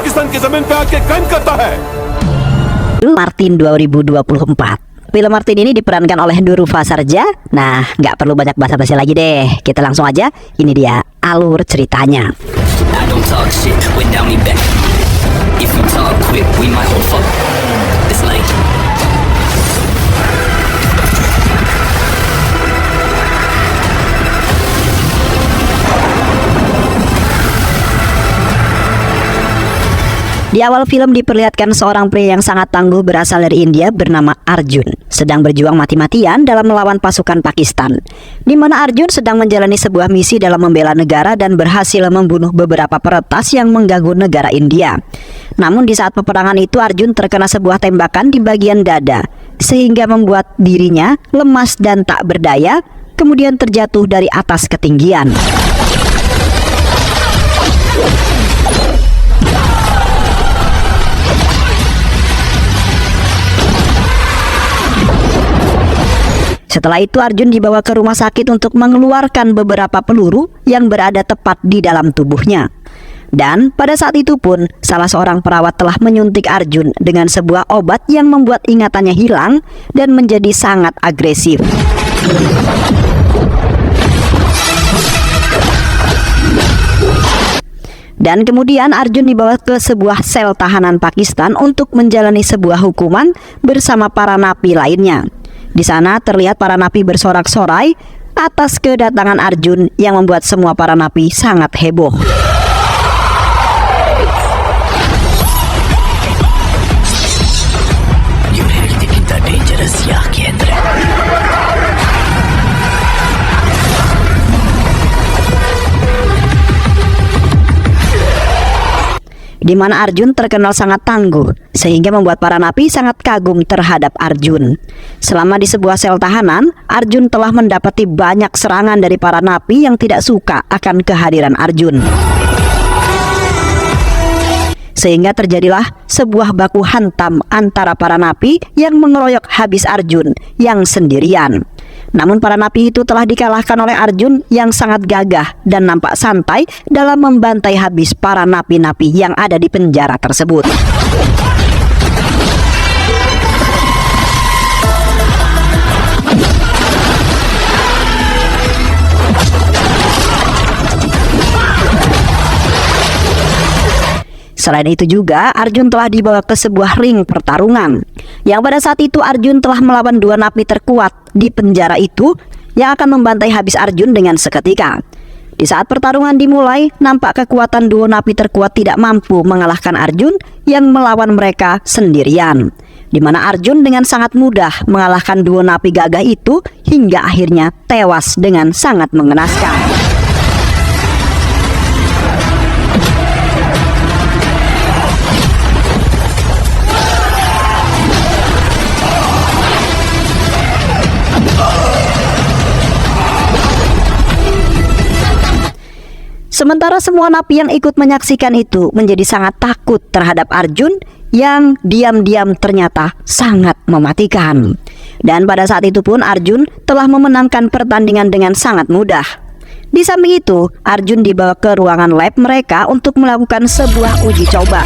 पाकिस्तान की जमीन पे आके क्राइम करता है। Martin 2024. Film Martin ini diperankan oleh Durufa Sarja. Nah, nggak perlu banyak basa-basi lagi deh. Kita langsung aja. Ini dia alur ceritanya. I don't talk shit without me back. If you talk quick, we might hold fuck. This lane. Di awal film diperlihatkan seorang pria yang sangat tangguh berasal dari India bernama Arjun sedang berjuang mati-matian dalam melawan pasukan Pakistan, di mana Arjun sedang menjalani sebuah misi dalam membela negara dan berhasil membunuh beberapa peretas yang mengganggu negara India. Namun di saat peperangan itu Arjun terkena sebuah tembakan di bagian dada sehingga membuat dirinya lemas dan tak berdaya, kemudian terjatuh dari atas ketinggian. Setelah itu Arjun dibawa ke rumah sakit untuk mengeluarkan beberapa peluru yang berada tepat di dalam tubuhnya. Dan pada saat itu pun salah seorang perawat telah menyuntik Arjun dengan sebuah obat yang membuat ingatannya hilang dan menjadi sangat agresif. Dan kemudian Arjun dibawa ke sebuah sel tahanan Pakistan untuk menjalani sebuah hukuman bersama para napi lainnya. Di sana terlihat para napi bersorak-sorai atas kedatangan Arjun yang membuat semua para napi sangat heboh. Di mana Arjun terkenal sangat tangguh, sehingga membuat para napi sangat kagum terhadap Arjun. Selama di sebuah sel tahanan, Arjun telah mendapati banyak serangan dari para napi yang tidak suka akan kehadiran Arjun. Sehingga terjadilah sebuah baku hantam antara para napi yang mengeroyok habis Arjun yang sendirian. Namun para napi itu telah dikalahkan oleh Arjun yang sangat gagah dan nampak santai dalam membantai habis para napi-napi yang ada di penjara tersebut. Selain itu juga Arjun telah dibawa ke sebuah ring pertarungan yang pada saat itu Arjun telah melawan dua napi terkuat di penjara itu yang akan membantai habis Arjun dengan seketika. Di saat pertarungan dimulai, nampak kekuatan dua napi terkuat tidak mampu mengalahkan Arjun yang melawan mereka sendirian, di mana Arjun dengan sangat mudah mengalahkan dua napi gagah itu hingga akhirnya tewas dengan sangat mengenaskan. Sementara semua napi yang ikut menyaksikan itu menjadi sangat takut terhadap Arjun yang diam-diam ternyata sangat mematikan. Dan pada saat itu pun Arjun telah memenangkan pertandingan dengan sangat mudah. Di samping itu, Arjun dibawa ke ruangan lab mereka untuk melakukan sebuah uji coba.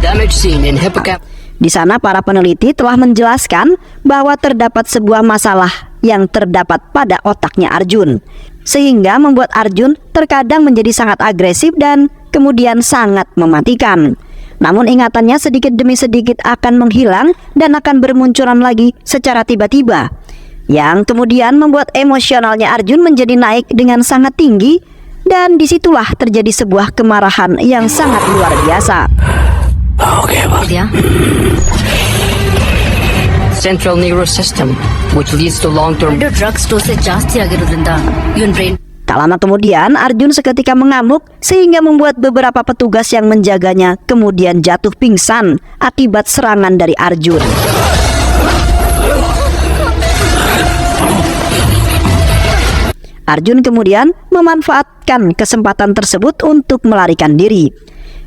Damage seen in hippocampus. Di sana para peneliti telah menjelaskan bahwa terdapat sebuah masalah yang terdapat pada otaknya Arjun, sehingga membuat Arjun terkadang menjadi sangat agresif dan kemudian sangat mematikan. Namun ingatannya sedikit demi sedikit akan menghilang dan akan bermunculan lagi secara tiba-tiba, yang kemudian membuat emosionalnya Arjun menjadi naik dengan sangat tinggi, dan disitulah terjadi sebuah kemarahan yang sangat luar biasa. Okay, well. Central nervous system, which leads to long-term drugs dose ಜಾಸ್ತಿ ಆಗಿರೋದ್ರಿಂದ ಇವನ್ brain. Tak lama kemudian Arjun seketika mengamuk sehingga membuat beberapa petugas yang menjaganya kemudian jatuh pingsan akibat serangan dari Arjun. Arjun kemudian memanfaatkan kesempatan tersebut untuk melarikan diri,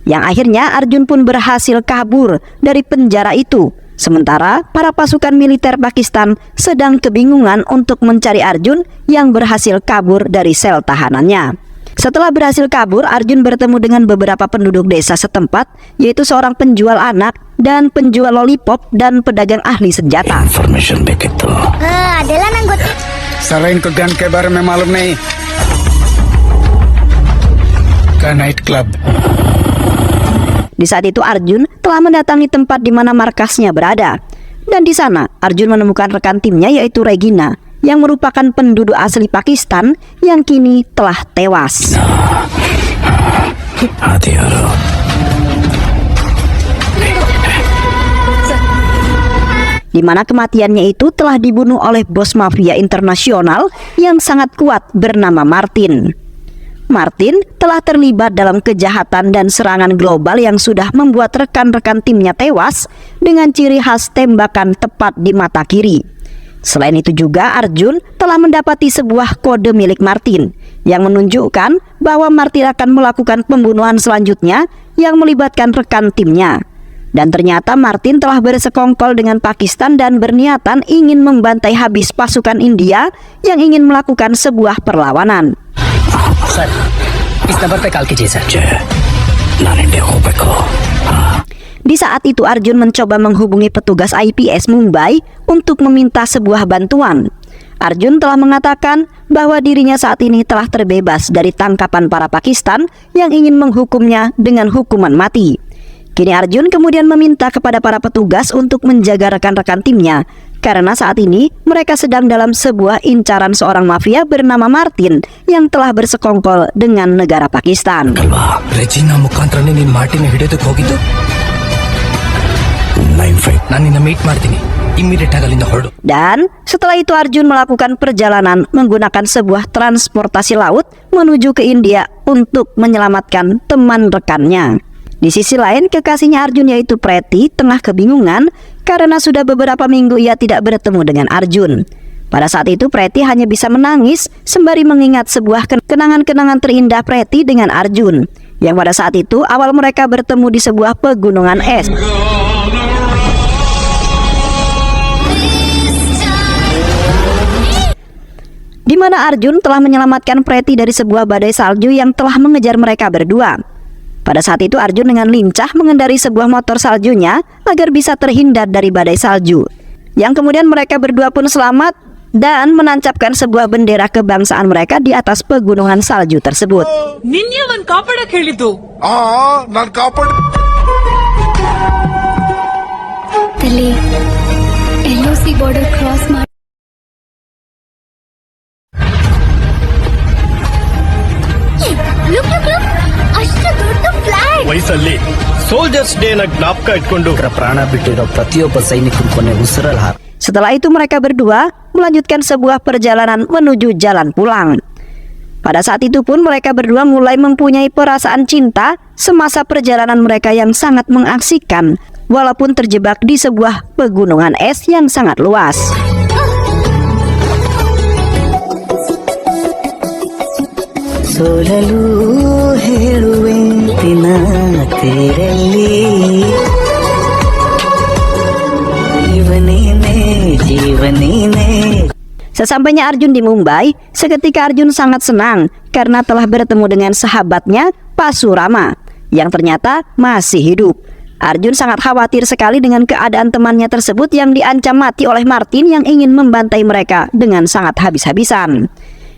yang akhirnya Arjun pun berhasil kabur dari penjara itu. Sementara para pasukan militer Pakistan sedang kebingungan untuk mencari Arjun yang berhasil kabur dari sel tahanannya. Setelah berhasil kabur, Arjun bertemu dengan beberapa penduduk desa setempat, yaitu seorang penjual anak dan penjual lollipop dan pedagang ahli senjata. Information begitu. adalah anggota. Sir इनको गन के बारे में मालूम नहीं का night club. Di saat itu Arjun telah mendatangi tempat di mana markasnya berada. Dan di sana Arjun menemukan rekan timnya yaitu Regina, yang merupakan penduduk asli Pakistan yang kini telah tewas. Di mana kematiannya itu telah dibunuh oleh bos mafia internasional yang sangat kuat bernama Martin. Martin telah terlibat dalam kejahatan dan serangan global yang sudah membuat rekan-rekan timnya tewas dengan ciri khas tembakan tepat di mata kiri. Selain itu juga Arjun telah mendapati sebuah kode milik Martin yang menunjukkan bahwa Martin akan melakukan pembunuhan selanjutnya yang melibatkan rekan timnya. Dan ternyata Martin telah bersekongkol dengan Pakistan dan berniatan ingin membantai habis pasukan India yang ingin melakukan sebuah perlawanan. Sir इस नंबर पे कॉल कीजिए sir. Di saat itu Arjun mencoba menghubungi petugas IPS Mumbai untuk meminta sebuah bantuan. Arjun telah mengatakan bahwa dirinya saat ini telah terbebas dari tangkapan para Pakistan yang ingin menghukumnya dengan hukuman mati. Kini Arjun kemudian meminta kepada para petugas untuk menjaga rekan-rekan timnya, karena saat ini mereka sedang dalam sebuah incaran seorang mafia bernama Martin yang telah bersekongkol dengan negara Pakistan. Regina ಮುಖಾಂತರನೇ ನೀನು ಮಾರ್ಟಿನ್ ಹಿಡಿಯೋದಕ್ಕೆ ಹೋಗಿದ್ದು. ನಾನು ನಿನ್ನ ಮೀಟ್ ಮಾಡ್ತೀನಿ. Immediate ಆಗಿ ಅಲ್ಲಿಂದ ಹೊರಡು. Dan setelah itu Arjun melakukan perjalanan menggunakan sebuah transportasi laut menuju ke India untuk menyelamatkan teman rekannya. Di sisi lain, kekasihnya Arjun yaitu Preti tengah kebingungan karena sudah beberapa minggu ia tidak bertemu dengan Arjun. Pada saat itu Preti hanya bisa menangis sembari mengingat sebuah kenangan-kenangan terindah Preti dengan Arjun, yang pada saat itu awal mereka bertemu di sebuah pegunungan es. Di mana Arjun telah menyelamatkan Preti dari sebuah badai salju yang telah mengejar mereka berdua. Pada saat itu Arjun dengan lincah mengendarai sebuah motor saljunya agar bisa terhindar dari badai salju. Yang kemudian mereka berdua pun selamat dan menancapkan sebuah bendera kebangsaan mereka di atas pegunungan salju tersebut. ನಿನ್ನೆ ಕಾಪಾಡಕ್ ಹೇಳಿದ್ದು. ನಾನು ಕಾಪಾಡ ತಲೆ LOC border cross ಮಾಡಿ ಲುಕ್ ಅಷ್ಟು ದೊಡ್ಡ ಫ್ಲಾಗ್. ವಯಸ್ಸಲ್ಲಿ ಸೋಲ್ಜರ್ಸ್ ಡೇನ ಜ್ಞಾಪಕ ಇಟ್ಕೊಂಡು ಪ್ರಾಣ ಬಿಟ್ಟಿರೋ ಪ್ರತಿಯೊಬ್ಬ ಸೈನಿಕನ ಕೊನೆ ಉಸಿರಲ್ಲಿ ಹಾರ. Setelah itu mereka berdua melanjutkan sebuah perjalanan menuju jalan pulang. Pada saat itu pun mereka berdua mulai mempunyai perasaan cinta semasa perjalanan mereka yang sangat mengasihkan, walaupun terjebak di sebuah pegunungan es yang sangat luas. ಸೋಲಲು ಹೇಳುವೆಂತಿನ ತೀರಲ್ಲಿ ಜೀವನೇನೆ ಜೀವನೇನೆ. Sesampainya Arjun di Mumbai, seketika Arjun sangat senang karena telah bertemu dengan sahabatnya Pasurama yang ternyata masih hidup. Arjun sangat khawatir sekali dengan keadaan temannya tersebut yang diancam mati oleh Martin yang ingin membantai mereka dengan sangat habis-habisan.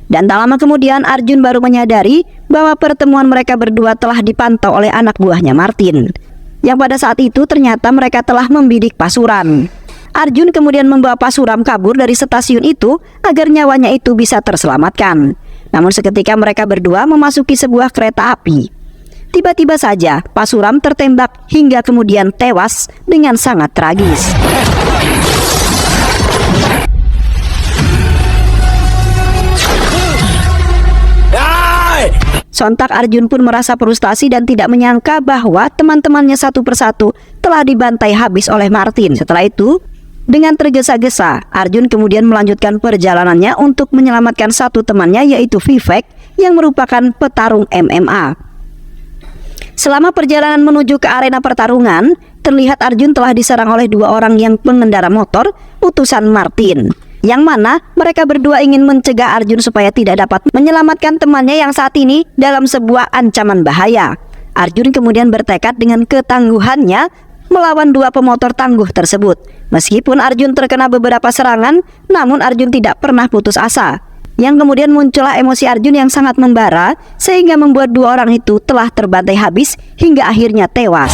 Dan tak lama kemudian Arjun baru menyadari bahwa pertemuan mereka berdua telah dipantau oleh anak buahnya Martin, yang pada saat itu ternyata mereka telah membidik Pasuram. Arjun kemudian membawa Pasuram kabur dari stasiun itu agar nyawanya itu bisa terselamatkan. Namun seketika mereka berdua memasuki sebuah kereta api, tiba-tiba saja Pasuram tertembak hingga kemudian tewas dengan sangat tragis. Sontak Arjun pun merasa frustasi dan tidak menyangka bahwa teman-temannya satu persatu telah dibantai habis oleh Martin. Setelah itu, dengan tergesa-gesa, Arjun kemudian melanjutkan perjalanannya untuk menyelamatkan satu temannya yaitu Vivek yang merupakan petarung MMA. Selama perjalanan menuju ke arena pertarungan, terlihat Arjun telah diserang oleh dua orang yang pengendara motor utusan Martin. yang mana mereka berdua ingin mencegah Arjun supaya tidak dapat menyelamatkan temannya yang saat ini dalam sebuah ancaman bahaya. Arjun kemudian bertekad dengan ketangguhannya melawan dua pemotor tangguh tersebut. Meskipun Arjun terkena beberapa serangan, namun Arjun tidak pernah putus asa. Yang kemudian muncullah emosi Arjun yang sangat membara, sehingga membuat dua orang itu telah terbantai habis hingga akhirnya tewas.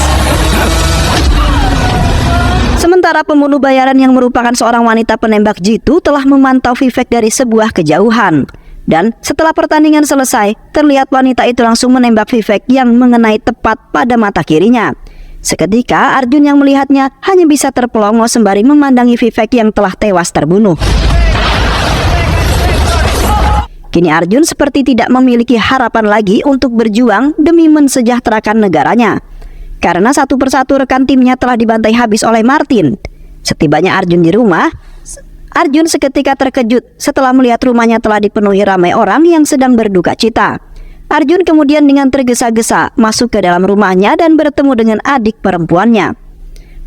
Sementara pembunuh bayaran yang merupakan seorang wanita penembak jitu telah memantau Vivek dari sebuah kejauhan. Dan setelah pertandingan selesai, terlihat wanita itu langsung menembak Vivek yang mengenai tepat pada mata kirinya. Seketika Arjun yang melihatnya hanya bisa terpelongo sembari memandangi Vivek yang telah tewas terbunuh. Kini Arjun seperti tidak memiliki harapan lagi untuk berjuang demi mensejahterakan negaranya. Karena satu persatu rekan timnya telah dibantai habis oleh Martin. Setibanya Arjun di rumah, Arjun seketika terkejut setelah melihat rumahnya telah dipenuhi ramai orang yang sedang berduka cita. Arjun kemudian dengan tergesa-gesa masuk ke dalam rumahnya dan bertemu dengan adik perempuannya.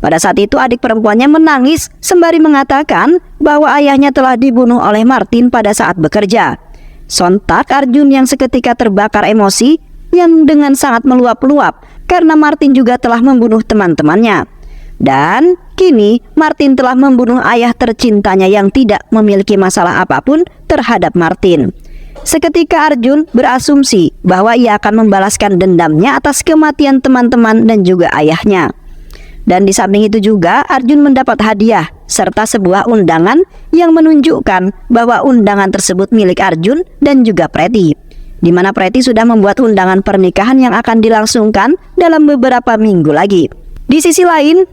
Pada saat itu adik perempuannya menangis sembari mengatakan bahwa ayahnya telah dibunuh oleh Martin pada saat bekerja. Sontak Arjun yang seketika terbakar emosi yang dengan sangat meluap-luap karena Martin juga telah membunuh teman-temannya. Dan kini Martin telah membunuh ayah tercintanya yang tidak memiliki masalah apapun terhadap Martin. Seketika Arjun berasumsi bahwa ia akan membalaskan dendamnya atas kematian teman-teman dan juga ayahnya. Dan di samping itu juga Arjun mendapat hadiah serta sebuah undangan yang menunjukkan bahwa undangan tersebut milik Arjun dan juga Preti, di mana Preti sudah membuat undangan pernikahan yang akan dilangsungkan dalam beberapa minggu lagi. Di sisi lain,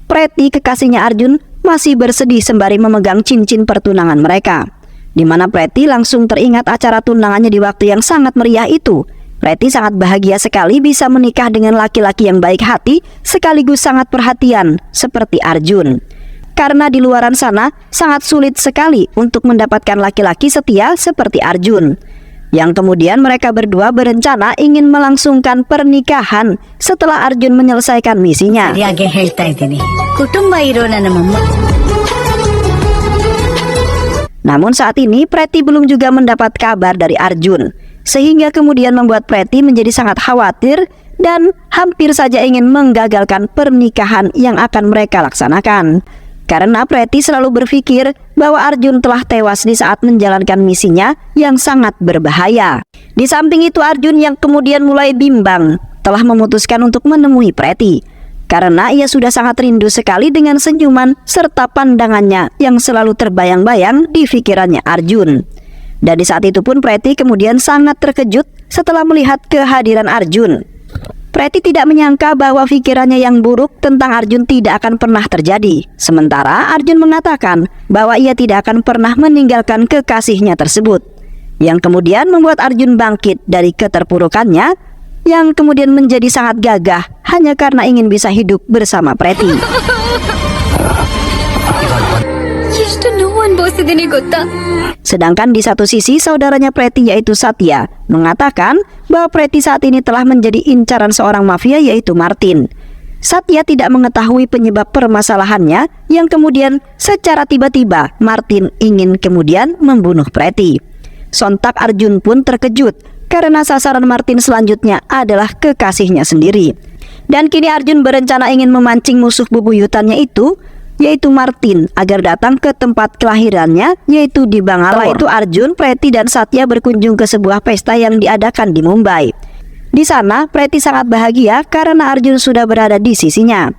Preti kekasihnya Arjun masih bersedih sembari memegang cincin pertunangan mereka, di mana Preti langsung teringat acara tunangannya di waktu yang sangat meriah itu. Preti sangat bahagia sekali bisa menikah dengan laki-laki yang baik hati sekaligus sangat perhatian seperti Arjun. Karena di luaran sana sangat sulit sekali untuk mendapatkan laki-laki setia seperti Arjun. Yang kemudian mereka berdua berencana ingin melangsungkan pernikahan setelah Arjun menyelesaikan misinya. ಸರಿಯಾಗಿ ಹೇಳ್ತಾ ಇದ್ದೀನಿ ಕುಟುಂಬ ಇರೋ ನನ್ನ ಮೊಮ್ಮ Namun saat ini Preti belum juga mendapat kabar dari Arjun, sehingga kemudian membuat Preti menjadi sangat khawatir dan hampir saja ingin menggagalkan pernikahan yang akan mereka laksanakan. Karena Preti selalu berpikir bahwa Arjun telah tewas di saat menjalankan misinya yang sangat berbahaya. Di samping itu Arjun yang kemudian mulai bimbang telah memutuskan untuk menemui Preti, karena ia sudah sangat rindu sekali dengan senyuman serta pandangannya yang selalu terbayang-bayang di pikirannya Arjun. Dan di saat itu pun Preti kemudian sangat terkejut setelah melihat kehadiran Arjun. Preti tidak menyangka bahwa pikirannya yang buruk tentang Arjun tidak akan pernah terjadi. Sementara Arjun mengatakan bahwa ia tidak akan pernah meninggalkan kekasihnya tersebut, yang kemudian membuat Arjun bangkit dari keterpurukannya, yang kemudian menjadi sangat gagah hanya karena ingin bisa hidup bersama Preti. ಎಷ್ಟು ನೋವು ಅನುಭವಿಸಿದ್ದೀನಿ ಗೊತ್ತಾ? Sedangkan di satu sisi saudaranya Preti yaitu Satya mengatakan bahwa Preti saat ini telah menjadi incaran seorang mafia yaitu Martin. Satya tidak mengetahui penyebab permasalahannya yang kemudian secara tiba-tiba Martin ingin kemudian membunuh Preti. Sontak Arjun pun terkejut karena sasaran Martin selanjutnya adalah kekasihnya sendiri. Dan kini Arjun berencana ingin memancing musuh bebuyutannya itu, yaitu Martin, agar datang ke tempat kelahirannya, yaitu di Bangalore. Setelah itu Arjun, Preti dan Satya berkunjung ke sebuah pesta yang diadakan di Mumbai. Di sana Preti sangat bahagia karena Arjun sudah berada di sisinya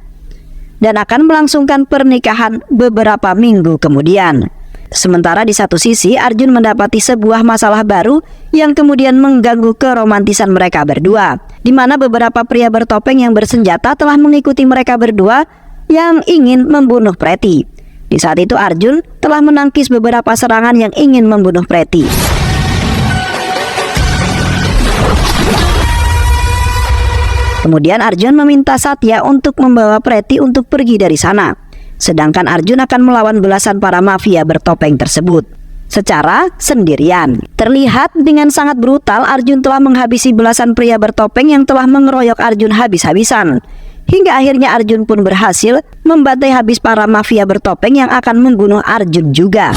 dan akan melangsungkan pernikahan beberapa minggu kemudian. Sementara di satu sisi Arjun mendapati sebuah masalah baru yang kemudian mengganggu keromantisan mereka berdua, di mana beberapa pria bertopeng yang bersenjata telah mengikuti mereka berdua yang ingin membunuh Preti. Di saat itu Arjun telah menangkis beberapa serangan yang ingin membunuh Preti. Kemudian Arjun meminta Satya untuk membawa Preti untuk pergi dari sana. Sedangkan Arjun akan melawan belasan para mafia bertopeng tersebut secara sendirian. Terlihat dengan sangat brutal Arjun telah menghabisi belasan pria bertopeng yang telah mengeroyok Arjun habis-habisan. hingga akhirnya Arjun pun berhasil membantai habis para mafia bertopeng yang akan membunuh Arjun juga.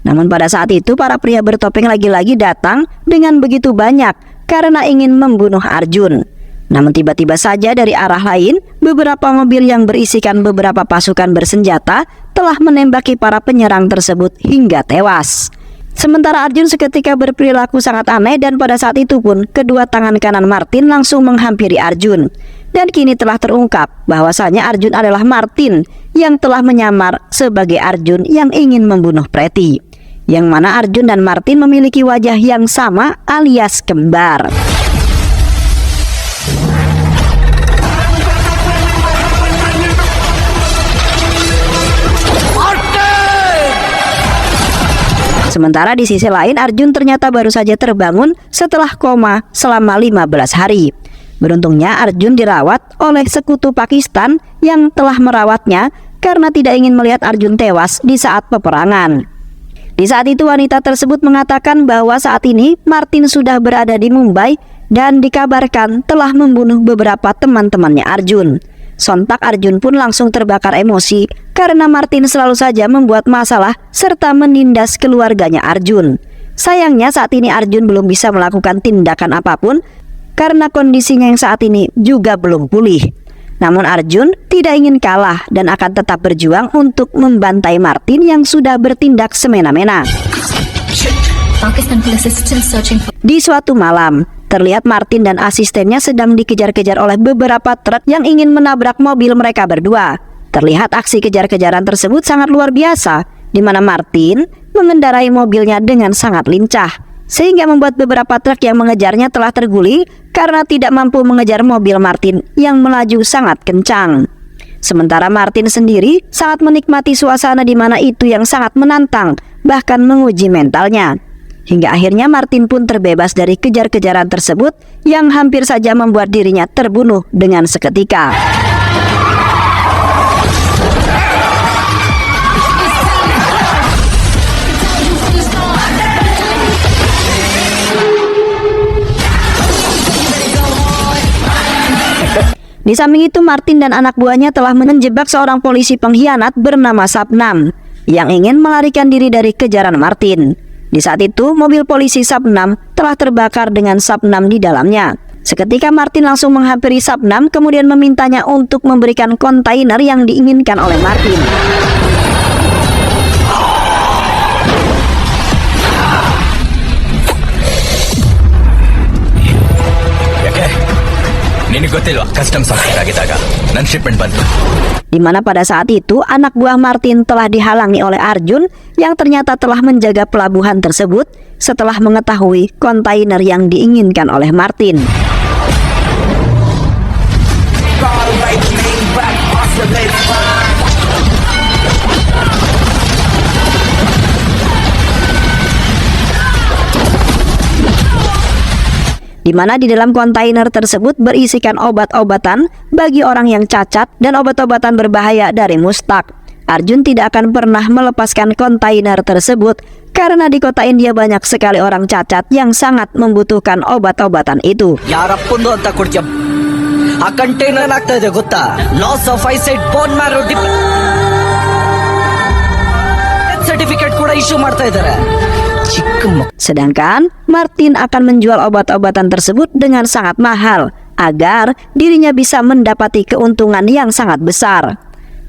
Namun pada saat itu para pria bertopeng lagi-lagi datang dengan begitu banyak karena ingin membunuh Arjun. Namun tiba-tiba saja dari arah lain, beberapa mobil yang berisikan beberapa pasukan bersenjata telah menembaki para penyerang tersebut hingga tewas. Sementara Arjun seketika berperilaku sangat aneh dan pada saat itu pun kedua tangan kanan Martin langsung menghampiri Arjun. Dan kini telah terungkap bahwasanya Arjun adalah Martin yang telah menyamar sebagai Arjun yang ingin membunuh Pretty. Yang mana Arjun dan Martin memiliki wajah yang sama alias kembar. Sementara di sisi lain Arjun ternyata baru saja terbangun setelah koma selama 15 hari. Beruntungnya Arjun dirawat oleh sekutu Pakistan yang telah merawatnya karena tidak ingin melihat Arjun tewas di saat peperangan. Di saat itu wanita tersebut mengatakan bahwa saat ini Martin sudah berada di Mumbai dan dikabarkan telah membunuh beberapa teman-temannya Arjun. Sontak Arjun pun langsung terbakar emosi karena Martin selalu saja membuat masalah serta menindas keluarganya Arjun. Sayangnya saat ini Arjun belum bisa melakukan tindakan apapun karena kondisinya yang saat ini juga belum pulih. Namun Arjun tidak ingin kalah dan akan tetap berjuang untuk membantai Martin yang sudah bertindak semena-mena. Di suatu malam, terlihat Martin dan asistennya sedang dikejar-kejar oleh beberapa truk yang ingin menabrak mobil mereka berdua. Terlihat aksi kejar-kejaran tersebut sangat luar biasa, di mana Martin mengendarai mobilnya dengan sangat lincah, sehingga membuat beberapa truk yang mengejarnya telah terguling karena tidak mampu mengejar mobil Martin yang melaju sangat kencang. Sementara Martin sendiri sangat menikmati suasana di mana itu yang sangat menantang, bahkan menguji mentalnya. Hingga akhirnya Martin pun terbebas dari kejar-kejaran tersebut yang hampir saja membuat dirinya terbunuh dengan seketika. Di samping itu Martin dan anak buahnya telah menjebak seorang polisi pengkhianat bernama Sabnam yang ingin melarikan diri dari kejaran Martin. Di saat itu mobil polisi Sabnam telah terbakar dengan Sabnam di dalamnya. Seketika Martin langsung menghampiri Sabnam kemudian memintanya untuk memberikan kontainer yang diinginkan oleh Martin. Ini ಗೊತ್ತಿಲ್ವಾ customs officer ಆಗಿದ್ದಾಗ ನನ್ನ ಶಿಪ್ಮೆಂಟ್ ಬಂತು. Di mana pada saat itu anak buah Martin telah dihalangi oleh Arjun yang ternyata telah menjaga pelabuhan tersebut setelah mengetahui kontainer yang diinginkan oleh Martin. Di mana di dalam kontainer tersebut berisikan obat-obatan bagi orang yang cacat dan obat-obatan berbahaya dari Mustaq. Arjun tidak akan pernah melepaskan kontainer tersebut karena di kota India banyak sekali orang cacat yang sangat membutuhkan obat-obatan itu. ಯಾರಪ್ಪಂದು ಅಂತ ಕೊಡ್ತೀಯ ಆ ಕಂಟೈನರ್ ಆಗ್ತಾ ಇದೆ ಗೊತ್ತಾ loss of eyesight bone marrow certificate ಕೂಡ ಇಶ್ಯೂ ಮಾಡ್ತಾ ಇದ್ದಾರೆ. Sedangkan Martin akan menjual obat-obatan tersebut dengan sangat mahal agar dirinya bisa mendapati keuntungan yang sangat besar.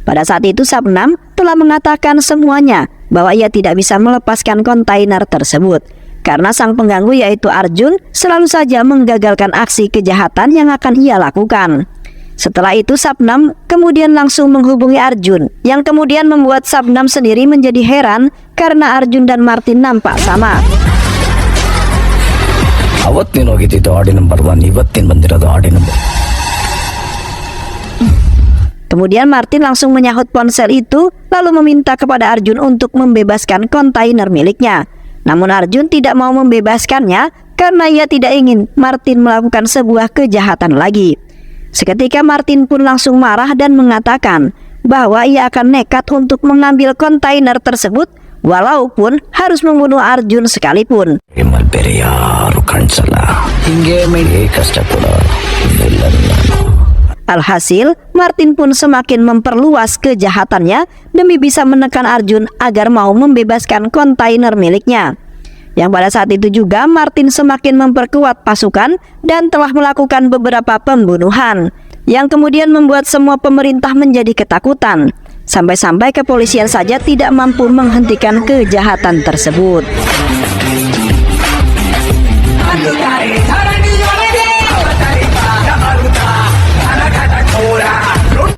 Pada saat itu Sabnam telah mengatakan semuanya bahwa ia tidak bisa melepaskan kontainer tersebut karena sang pengganggu yaitu Arjun selalu saja menggagalkan aksi kejahatan yang akan ia lakukan. Setelah itu Sabnam kemudian langsung menghubungi Arjun yang kemudian membuat Sabnam sendiri menjadi heran karena Arjun dan Martin nampak sama. ಅವತ್ತಿನ ಹೋಗಿದ್ದು ಆಡಿ ನಂಬರ್ 1 ಇವತ್ತಿನ ಬಂದಿರೋದು ಆಡಿ number. Kemudian Martin langsung menyahut ponsel itu lalu meminta kepada Arjun untuk membebaskan kontainer miliknya. Namun Arjun tidak mau membebaskannya karena ia tidak ingin Martin melakukan sebuah kejahatan lagi. Seketika Martin pun langsung marah dan mengatakan bahwa ia akan nekat untuk mengambil kontainer tersebut walaupun harus membunuh Arjun sekalipun. ಹಿಂಗೆ ಮಾಡಿ ಕಷ್ಟ ಕೂಡ Alhasil, Martin pun semakin memperluas kejahatannya demi bisa menekan Arjun agar mau membebaskan kontainer miliknya. Yang pada saat itu juga Martin semakin memperkuat pasukan dan telah melakukan beberapa pembunuhan yang kemudian membuat semua pemerintah menjadi ketakutan. Sampai-sampai kepolisian saja tidak mampu menghentikan kejahatan tersebut.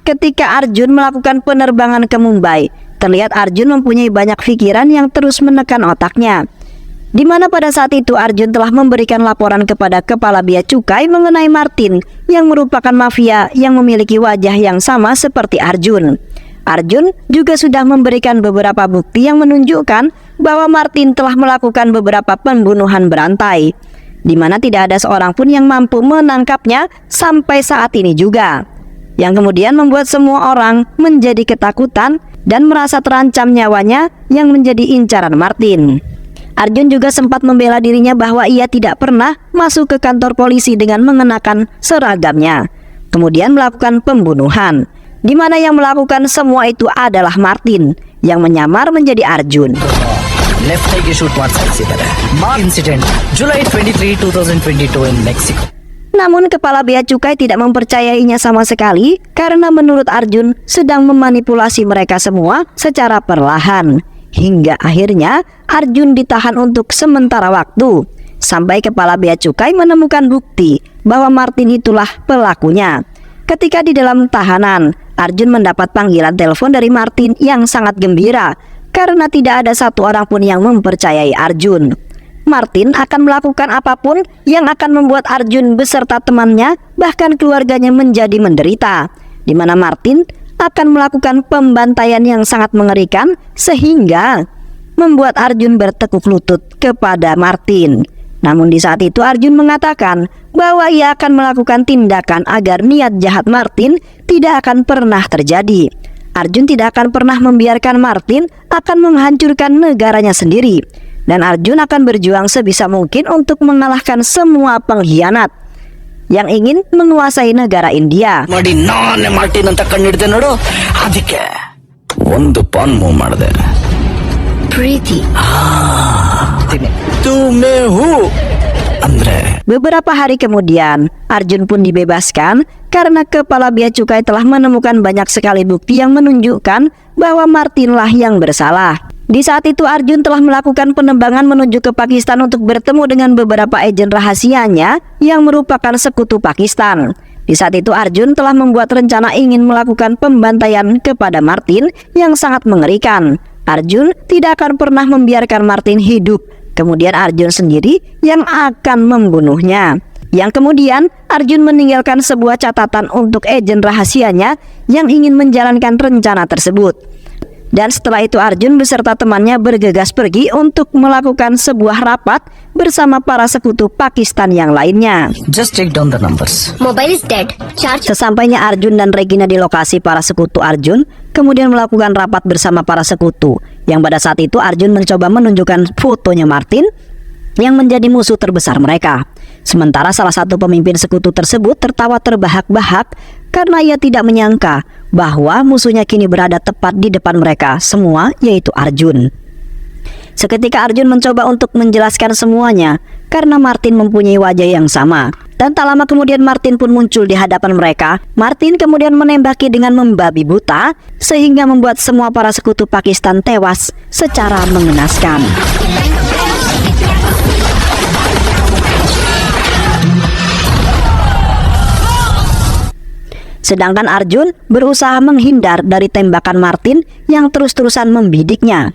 Ketika Arjun melakukan penerbangan ke Mumbai, terlihat Arjun mempunyai banyak pikiran yang terus menekan otaknya. Di mana pada saat itu Arjun telah memberikan laporan kepada kepala bea cukai mengenai Martin yang merupakan mafia yang memiliki wajah yang sama seperti Arjun. Arjun juga sudah memberikan beberapa bukti yang menunjukkan bahwa Martin telah melakukan beberapa pembunuhan berantai, di mana tidak ada seorang pun yang mampu menangkapnya sampai saat ini juga, yang kemudian membuat semua orang menjadi ketakutan dan merasa terancam nyawanya yang menjadi incaran Martin. Arjun juga sempat membela dirinya bahwa ia tidak pernah masuk ke kantor polisi dengan mengenakan seragamnya, kemudian melakukan pembunuhan, di mana yang melakukan semua itu adalah Martin yang menyamar menjadi Arjun. Left ಐಗೆ ಶೂಟ್ ಮಾಡಿ ಸಾಯಿಸಿದ್ದಾರೆ. Incident July 23, 2022 in Mexico. Namun kepala bea cukai tidak mempercayainya sama sekali karena menurut Arjun sedang memanipulasi mereka semua secara perlahan. Hingga akhirnya Arjun ditahan untuk sementara waktu sampai kepala bea cukai menemukan bukti bahwa Martin itulah pelakunya. Ketika di dalam tahanan, Arjun mendapat panggilan telepon dari Martin yang sangat gembira karena tidak ada satu orang pun yang mempercayai Arjun. Martin akan melakukan apapun yang akan membuat Arjun beserta temannya bahkan keluarganya menjadi menderita, di mana Martin akan melakukan pembantaian yang sangat mengerikan sehingga membuat Arjun bertekuk lutut kepada Martin. Namun di saat itu Arjun mengatakan bahwa ia akan melakukan tindakan agar niat jahat Martin tidak akan pernah terjadi. Arjun tidak akan pernah membiarkan Martin akan menghancurkan negaranya sendiri, dan Arjun akan berjuang sebisa mungkin untuk mengalahkan semua pengkhianat yang ingin menguasai negara India. ಮಾಡಿ ನಾನೇ ಮಾರ್ಟಿನ್ ಅಂತ ಕಂಡಿಡ್ದೆ ನೋಡು, ಅದಕ್ಕೆ ಒಂದು PAN move ಮಾಡಿದೆ. ಪ್ರೀತಿ ತುಮೆ ಹೂ ಅಂದ್ರೆ Beberapa hari kemudian, Arjun pun dibebaskan karena kepala bea cukai telah menemukan banyak sekali bukti yang menunjukkan bahwa Martinlah yang bersalah. Di saat itu Arjun telah melakukan penerbangan menuju ke Pakistan untuk bertemu dengan beberapa agen rahasianya yang merupakan sekutu Pakistan. Di saat itu Arjun telah membuat rencana ingin melakukan pembantaian kepada Martin yang sangat mengerikan. Arjun tidak akan pernah membiarkan Martin hidup. Kemudian Arjun sendiri yang akan membunuhnya. Yang kemudian Arjun meninggalkan sebuah catatan untuk agen rahasianya yang ingin menjalankan rencana tersebut. Dan setelah itu Arjun beserta temannya bergegas pergi untuk melakukan sebuah rapat bersama para sekutu Pakistan yang lainnya. just take down the numbers. Mobile is dead. Charge. Sesampainya Arjun dan Regina di lokasi para sekutu Arjun, kemudian melakukan rapat bersama para sekutu. Yang pada saat itu Arjun mencoba menunjukkan fotonya Martin yang menjadi musuh terbesar mereka. Sementara salah satu pemimpin sekutu tersebut tertawa terbahak-bahak karena ia tidak menyangka bahwa musuhnya kini berada tepat di depan mereka semua, yaitu Arjun. Seketika Arjun mencoba untuk menjelaskan semuanya karena Martin mempunyai wajah yang sama. Dan tak lama kemudian Martin pun muncul di hadapan mereka. Martin kemudian menembaki dengan membabi buta sehingga membuat semua para sekutu Pakistan tewas secara mengenaskan. Sedangkan Arjun berusaha menghindar dari tembakan Martin yang terus-terusan membidiknya.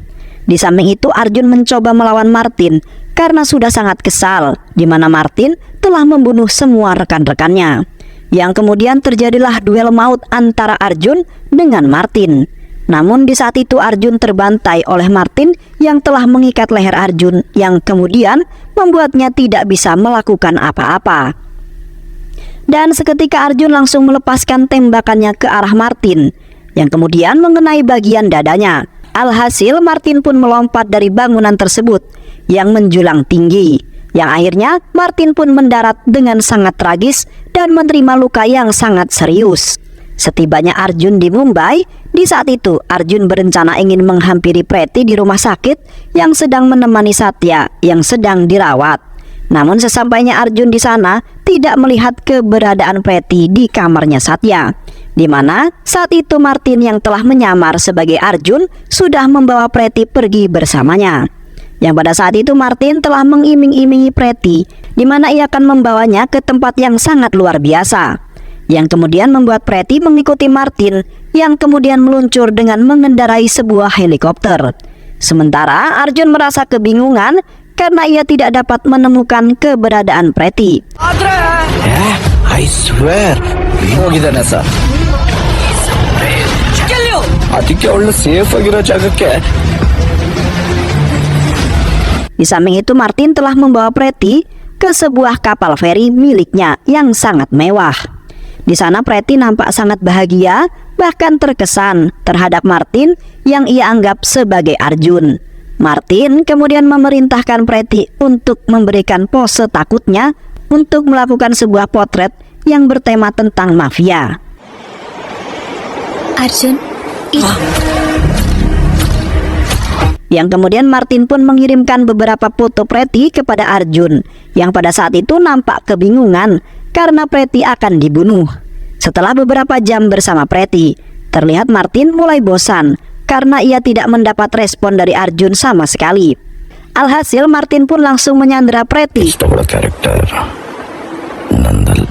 Di samping itu Arjun mencoba melawan Martin karena sudah sangat kesal di mana Martin telah membunuh semua rekan-rekannya. Yang kemudian terjadilah duel maut antara Arjun dengan Martin. Namun di saat itu Arjun terbantai oleh Martin yang telah mengikat leher Arjun yang kemudian membuatnya tidak bisa melakukan apa-apa. Dan seketika Arjun langsung melepaskan tembakannya ke arah Martin. yang kemudian mengenai bagian dadanya. Alhasil Martin pun melompat dari bangunan tersebut yang menjulang tinggi, yang akhirnya Martin pun mendarat dengan sangat tragis dan menerima luka yang sangat serius. Setibanya Arjun di Mumbai, di saat itu Arjun berencana ingin menghampiri Preti di rumah sakit yang sedang menemani Satya yang sedang dirawat. Namun sesampainya Arjun di sana tidak melihat keberadaan Preti di kamarnya Satya, di mana saat itu Martin yang telah menyamar sebagai Arjun sudah membawa Preti pergi bersamanya. Yang pada saat itu Martin telah mengiming-imingi Preti, di mana ia akan membawanya ke tempat yang sangat luar biasa, yang kemudian membuat Preti mengikuti Martin yang kemudian meluncur dengan mengendarai sebuah helikopter. Sementara Arjun merasa kebingungan karena ia tidak dapat menemukan keberadaan Preti. I swear ಹೋಗಿದ್ದಾನೆ ಸರ್ ಅದಕ್ಕೆ ಅವಳು ಸೇಫ್ ಆಗಿರೋ ಜಾಗಕ್ಕೆ. Di samping itu Martin telah membawa Preti ke sebuah kapal feri miliknya yang sangat mewah. Di sana Preti nampak sangat bahagia, bahkan terkesan terhadap Martin yang ia anggap sebagai Arjun. Martin kemudian memerintahkan Preti untuk memberikan pose takutnya untuk melakukan sebuah potret yang bertema tentang mafia. Arjun, Yang kemudian Martin pun mengirimkan beberapa foto Preti kepada Arjun, yang pada saat itu nampak kebingungan karena Preti akan dibunuh. Setelah beberapa jam bersama Preti, terlihat Martin mulai bosan karena ia tidak mendapat respon dari Arjun sama sekali. Alhasil Martin pun langsung menyandera Preti. ಇಷ್ಟಪಡೋ ಕ್ಯಾರೆಕ್ಟರ್ ನಂದಲ್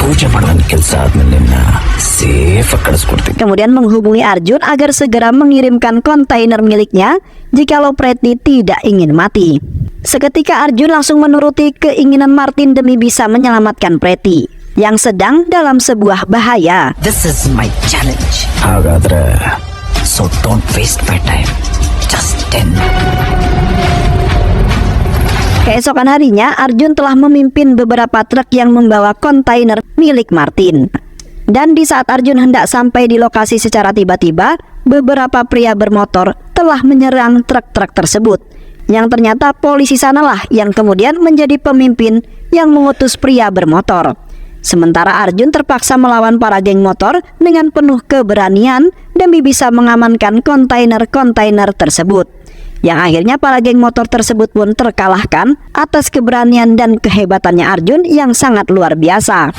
ಪೂಜೆ ಮಾಡೋನ್ ಕೆಲಸ ಆದ್ಮೇಲೆ ನಿನ್ನ ಸೇಫ್ ಕಳಿಸ್ಕೊಡ್ತೀನಿ. Kemudian menghubungi Arjun agar segera mengirimkan kontainer miliknya jikalau Preti tidak ingin mati. Seketika Arjun langsung menuruti keinginan Martin demi bisa menyelamatkan Preti yang sedang dalam sebuah bahaya. This is my challenge. ಹಾಗಾದ್ರೆ so don't waste my time. Just 10. Keesokan harinya, Arjun telah memimpin beberapa truk yang membawa kontainer milik Martin. Dan di saat Arjun hendak sampai di lokasi secara tiba-tiba, beberapa pria bermotor telah menyerang truk-truk tersebut. Yang ternyata polisi sanalah yang kemudian menjadi pemimpin yang mengutus pria bermotor. Sementara Arjun terpaksa melawan para geng motor dengan penuh keberanian demi bisa mengamankan kontainer-kontainer tersebut. Yang akhirnya para geng motor tersebut pun terkalahkan atas keberanian dan kehebatannya Arjun yang sangat luar biasa.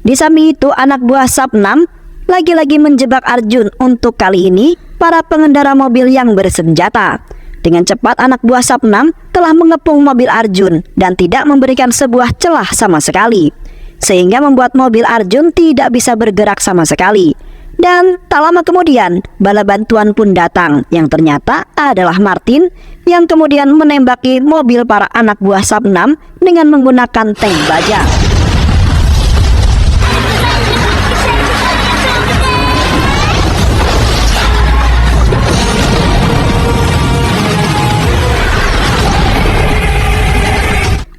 Di samping itu, anak buah Sapnam lagi-lagi menjebak Arjun. Untuk kali ini para pengendara mobil yang bersenjata. Dengan cepat anak buah Sapnam telah mengepung mobil Arjun dan tidak memberikan sebuah celah sama sekali, sehingga membuat mobil Arjun tidak bisa bergerak sama sekali. Dan tak lama kemudian bala bantuan pun datang, yang ternyata adalah Martin yang kemudian menembaki mobil para anak buah Sapnam dengan menggunakan tank baja.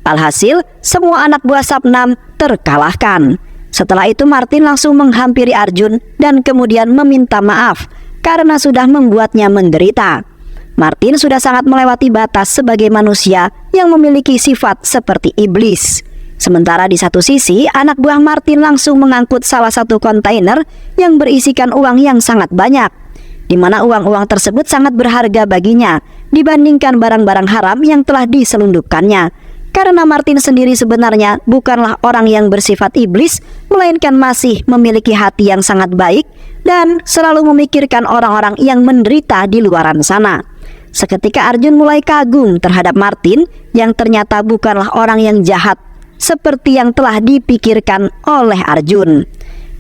Alhasil, semua anak buah Sapnam terkalahkan. Setelah itu Martin langsung menghampiri Arjun dan kemudian meminta maaf karena sudah membuatnya menderita. Martin sudah sangat melewati batas sebagai manusia yang memiliki sifat seperti iblis. Sementara di satu sisi, anak buah Martin langsung mengangkut salah satu kontainer yang berisikan uang yang sangat banyak, di mana uang-uang tersebut sangat berharga baginya dibandingkan barang-barang haram yang telah diselundupkannya. Karena Martin sendiri sebenarnya bukanlah orang yang bersifat iblis, melainkan masih memiliki hati yang sangat baik dan selalu memikirkan orang-orang yang menderita di luaran sana. Seketika Arjun mulai kagum terhadap Martin yang ternyata bukanlah orang yang jahat seperti yang telah dipikirkan oleh Arjun.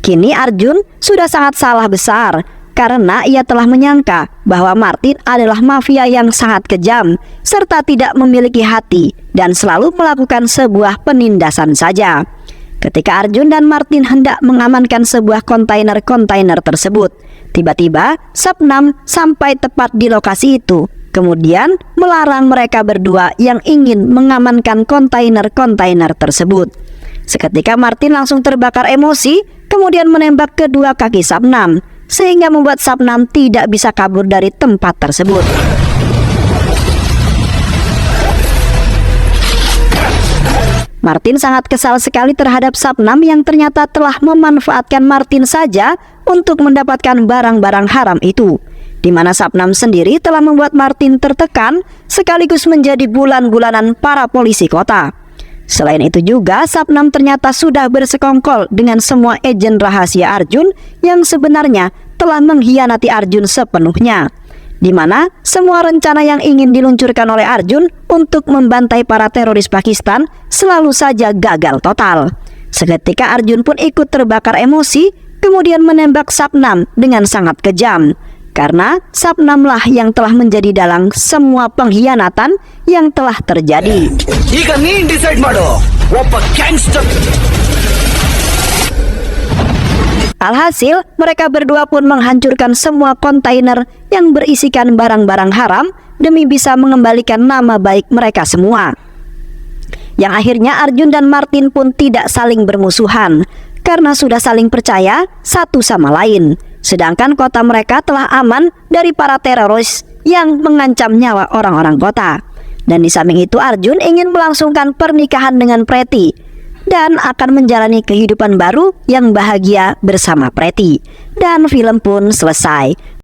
Kini Arjun sudah sangat salah besar karena ia telah menyangka bahwa Martin adalah mafia yang sangat kejam serta tidak memiliki hati dan selalu melakukan sebuah penindasan saja. Ketika Arjun dan Martin hendak mengamankan sebuah kontainer-kontainer tersebut, Tiba-tiba Sapnam sampai tepat di lokasi itu, kemudian melarang mereka berdua yang ingin mengamankan kontainer-kontainer tersebut. Seketika Martin langsung terbakar emosi, kemudian menembak kedua kaki Sapnam, sehingga membuat Sapnam tidak bisa kabur dari tempat tersebut. Martin sangat kesal sekali terhadap Sapnam yang ternyata telah memanfaatkan Martin saja untuk mendapatkan barang-barang haram itu, di mana Sapnam sendiri telah membuat Martin tertekan sekaligus menjadi bulan-bulanan para polisi kota. Selain itu juga, Sapnam ternyata sudah bersekongkol dengan semua agen rahasia Arjun yang sebenarnya telah mengkhianati Arjun sepenuhnya, di mana semua rencana yang ingin diluncurkan oleh Arjun untuk membantai para teroris Pakistan selalu saja gagal total. Seketika Arjun pun ikut terbakar emosi, kemudian menembak Sapnam dengan sangat kejam, karena Sapnamlah yang telah menjadi dalang semua pengkhianatan yang telah terjadi. ಈಗ ನೀನ್ ಡಿಸೈಡ್ ಮಾಡು ಒಬ್ಬ gangster. Alhasil, mereka berdua pun menghancurkan semua kontainer yang berisikan barang-barang haram demi bisa mengembalikan nama baik mereka semua. Yang akhirnya Arjun dan Martin pun tidak saling bermusuhan karena sudah saling percaya satu sama lain. Sedangkan kota mereka telah aman dari para teroris yang mengancam nyawa orang-orang kota. Dan di samping itu Arjun ingin melangsungkan pernikahan dengan Preti dan akan menjalani kehidupan baru yang bahagia bersama Preti. Dan film pun selesai.